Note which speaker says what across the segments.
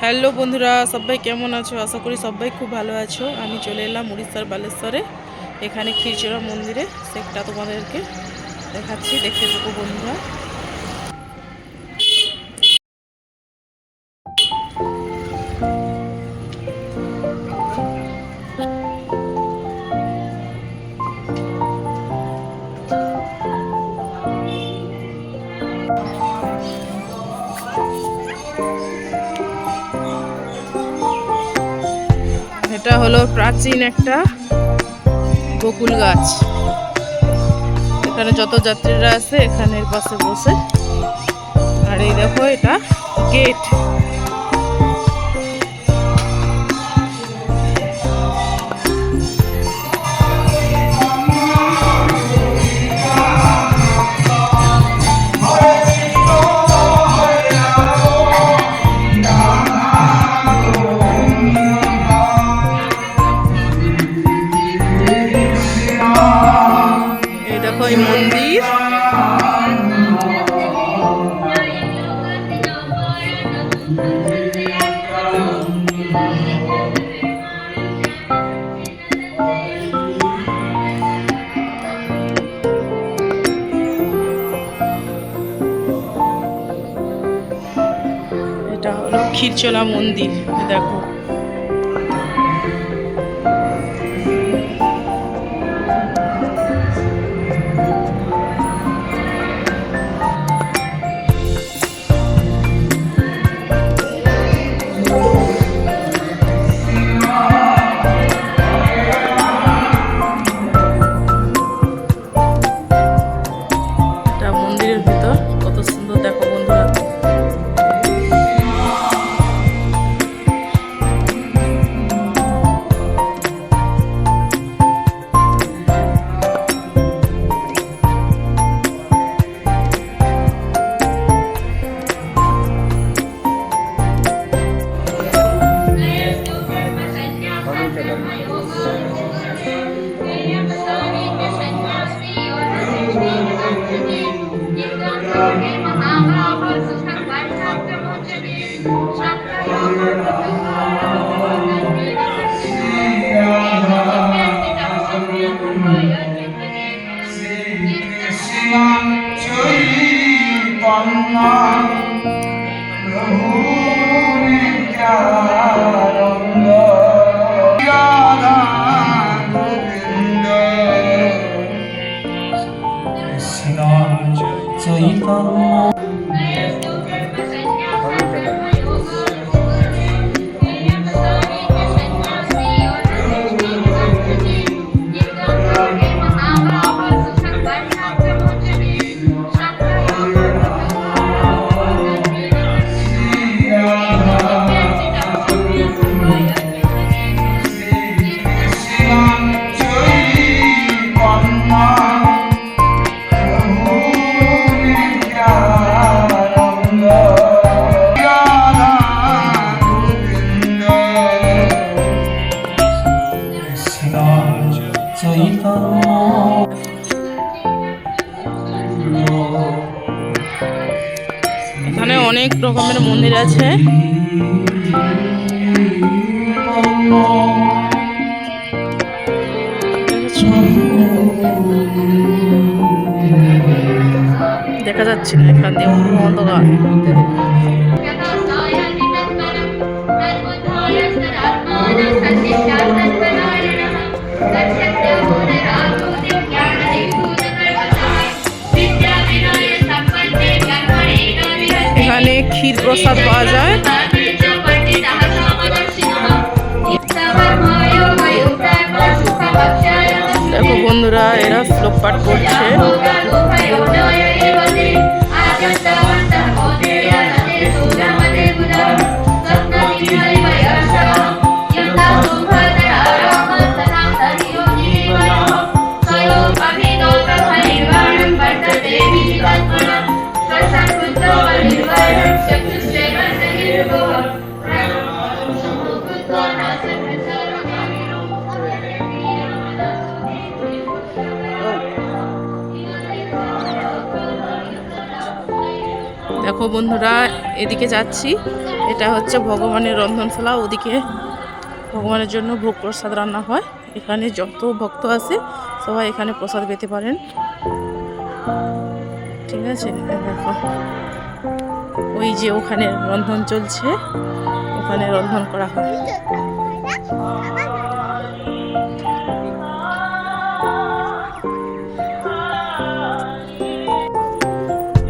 Speaker 1: Hello বন্ধুরা, সবাই কেমন আছো? আশা করি সবাই খুব ভালো আছো। আমি চলে এলাম উড়িষ্যার বালেশ্বরে। এখানে ক্ষীরচোরা মন্দিরে, সেটা তোমাদেরকে দেখাচ্ছি, দেখতে থাকো বন্ধুরা। এটা হলো প্রাচীন একটা বকুল গাছ। এখানে যত যাত্রীরা আছে এখানের পাশে বসে। আর এই দেখো, এটা গেট। এই দেখো এই মন্দির। এটা হলো ক্ষীরচোরা মন্দির, দেখো। এটা মন্দিরের ভিতর, কত সুন্দর দেখো বন্ধুরা। এখানে অনেক রকমের মন্দির আছে। দেখা যাচ্ছে না, এখান দিয়ে অন্ধকার। এখানে ক্ষীর প্রসাদ পাওয়া যায়। দেখো বন্ধুরা, এরা শ্লোক পাঠ করছে। দেখো বন্ধুরা, এদিকে যাচ্ছি, এটা হচ্ছে ভগবানের রন্ধনশালা। ওদিকে ভগবানের জন্য ভোগ প্রসাদ রান্না হয়। এখানে যত ভক্ত আছে সবাই এখানে প্রসাদ পেতে পারেন। ঠিক আছে, দেখো ওই যে ওখানে রন্ধন চলছে, ওখানে রন্ধন করা হয়।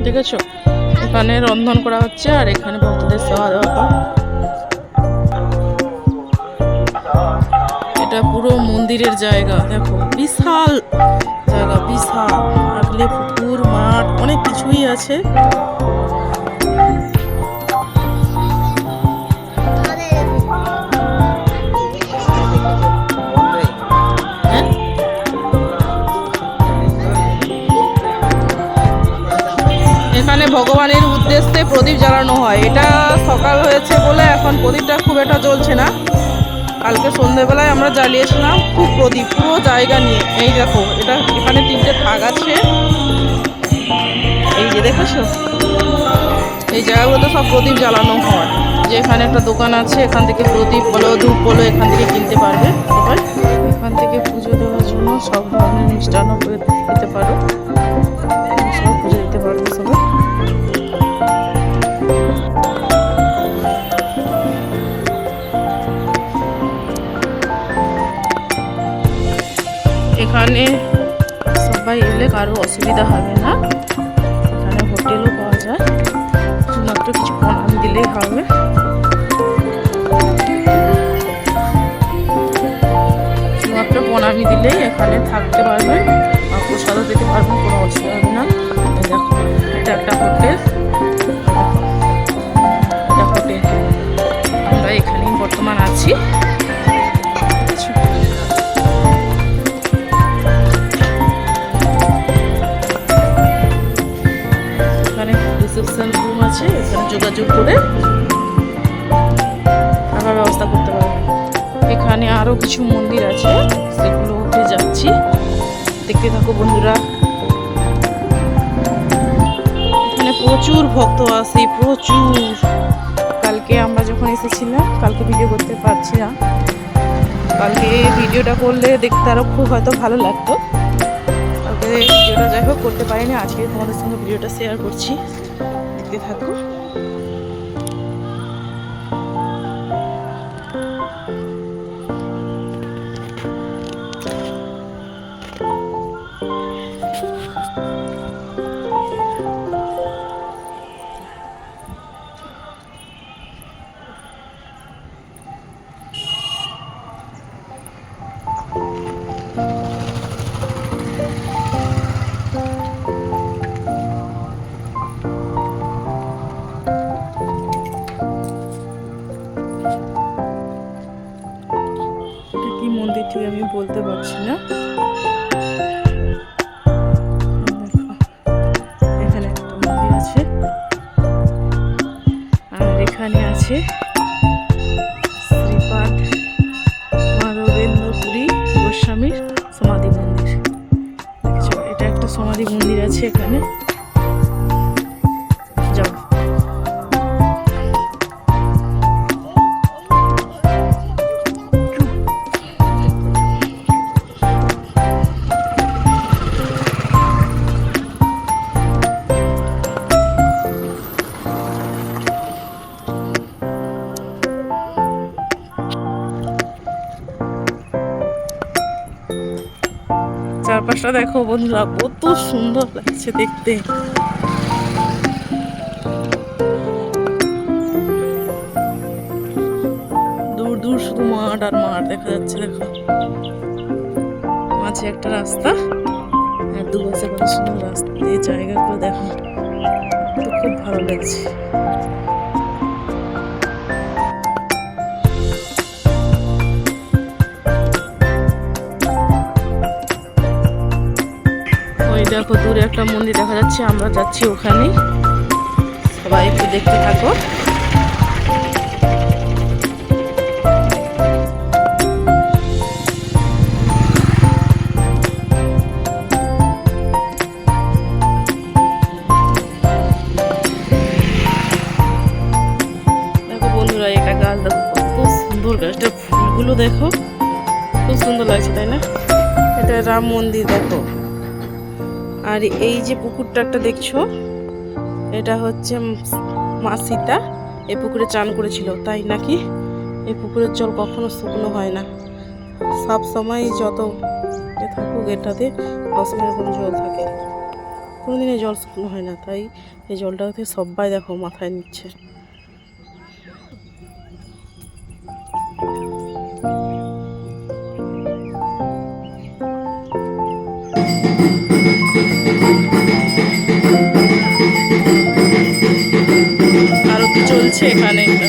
Speaker 1: দেখেছো, এখানে রন্ধন করা হচ্ছে আর এখানে ভক্তদের সেবা দেওয়া হয়। এটা পুরো মন্দিরের জায়গা, দেখো বিশাল জায়গা, বিশাল। আগলে পুকুর, মাঠ, অনেক কিছুই আছে। এখানে ভগবানের উদ্দেশ্যে প্রদীপ জ্বালানো হয়। এটা সকাল হয়েছে বলে এখন প্রদীপটা খুব একটা জ্বলছে না। কালকে সন্ধ্যেবেলায় আমরা জ্বালিয়েছিলাম খুব প্রদীপ, পুরো জায়গা নিয়ে। এই দেখো, এটা এখানে 3টে থাক আছে, এই যে দেখেছো, এই জায়গাগুলোতে সব প্রদীপ জ্বালানো হয়। যে এখানে একটা দোকান আছে, এখান থেকে প্রদীপ বলো, ধূপ বলো, এখান থেকে কিনতে পারবে সবাই। এখান থেকে পুজো দেওয়ার জন্য সব ধরনের মিষ্টান্ন দিতে পারো, সব পুজো দিতে পারবে সবাই। এখানে সবাই এলে কারো অসুবিধা হবে না। এখানে হোটেলও পাওয়া যায়, শুধুমাত্র কিছু প্রণাম দিলেই হবে। শুধুমাত্র প্রণামী দিলেই এখানে থাকতে পারবেন, প্রসাদও পেতে পারবেন, কোনো অসুবিধা হবে না। দেখো, এটা একটা হোটেল, এটা হোটেল। আমরা এখানেই বর্তমান আছি। রিসেপশন রুম আছে, এখানে যোগাযোগ করে থাকার ব্যবস্থা করতে পারবেন। এখানে আরো কিছু মন্দির আছে, সেগুলো উঠে যাচ্ছি, দেখতে থাকো বন্ধুরা। এখানে প্রচুর ভক্ত আসে, প্রচুর। কালকে আমরা যখন এসেছিলাম, কালকে ভিডিও করতে পারছি না, কালকে ভিডিওটা করলে দেখতে আরো খুব হয়তো ভালো লাগতো। কালকে ভিডিওটা যাই হোক করতে পারিনি, আজকে তোমাদের সঙ্গে ভিডিওটা শেয়ার করছি, দেখতে থাকো। কি মন্দির ঠিক আমি বলতে পারছি না। এখানে একটা মন্দির আছে, আর এখানে আছে শ্রীপাদ মাধবেন্দ্রপুরী গোস্বামীর সমাধি মন্দির। দেখছো, এটা একটা সমাধি মন্দির আছে এখানে। যাও, চারপাশটা দেখো বন্ধুরা, কত সুন্দর লাগছে দেখতে। দূর দূর শুধু মাঠ আর মাঠ দেখা যাচ্ছে। দেখো, মাঝে একটা রাস্তা, আর দুপাশে কত সুন্দর রাস্তা, এই জায়গাগুলো দেখো, তো খুব ভালো লাগছে। দেখো, দূরে একটা মন্দির দেখা যাচ্ছে, আমরা যাচ্ছি ওখানে, সবাই একটু দেখতে থাকো। গাছ দেখো, কত সুন্দর গাছটা, ফুলগুলো দেখো খুব সুন্দর লাগছে, তাই না? এটা রাম মন্দির দেখো। আর এই যে পুকুরটা একটা দেখছো, এটা হচ্ছে মা সীতা এই পুকুরে চান করেছিল, তাই নাকি এই পুকুরের জল কখনো শুকনো হয় না, সব সময় যত থাকুক এটাতে সবসময় এরকম জল থাকে, কোনোদিনই জল শুকনো হয় না, তাই এই জলটাতে সবাই দেখো মাথায় নিচ্ছে। আরতি চলছে এখানে একটা।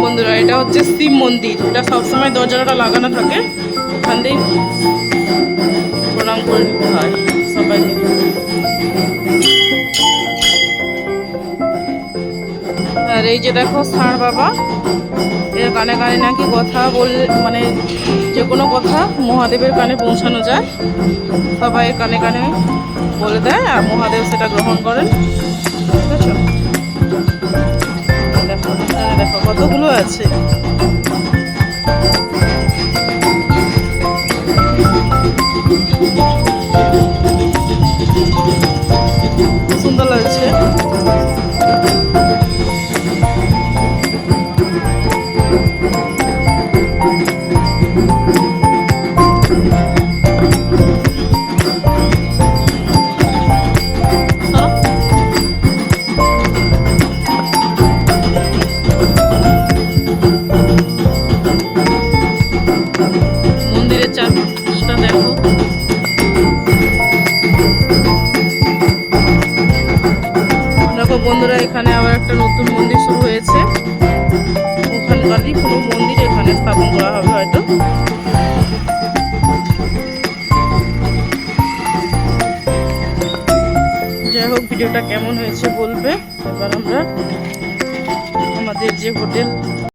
Speaker 1: বন্ধুরা, এটা হচ্ছে শিব মন্দির, এটা সবসময় দরজাটা লাগানো থাকে, ওখান দিয়ে প্রণাম করে নিতে হয় সবাইকে। আর এই যে দেখো ষাঁড় বাবা, এর কানে কানে নাকি কথা বললে, মানে যে কোনো কথা মহাদেবের কানে পৌঁছানো যায়, সবাই কানে কানে বলে দেয় আর মহাদেব সেটা গ্রহণ করেন, ঠিক আছে? দেখো দেখো কতগুলো আছে। সুন্দর লাগছে। মন্দিরের চারপাশটা দেখো, দেখো বন্ধুরা, এখানে আবার একটা নতুন মন্দির শুরু হয়েছে, ওখানকারই কোনো মন্দির এখানে স্থাপন করা হবে হয়তো। যাই হোক, ভিডিওটা কেমন হয়েছে বলবে। এবার আমরা আমাদের যে হোটেল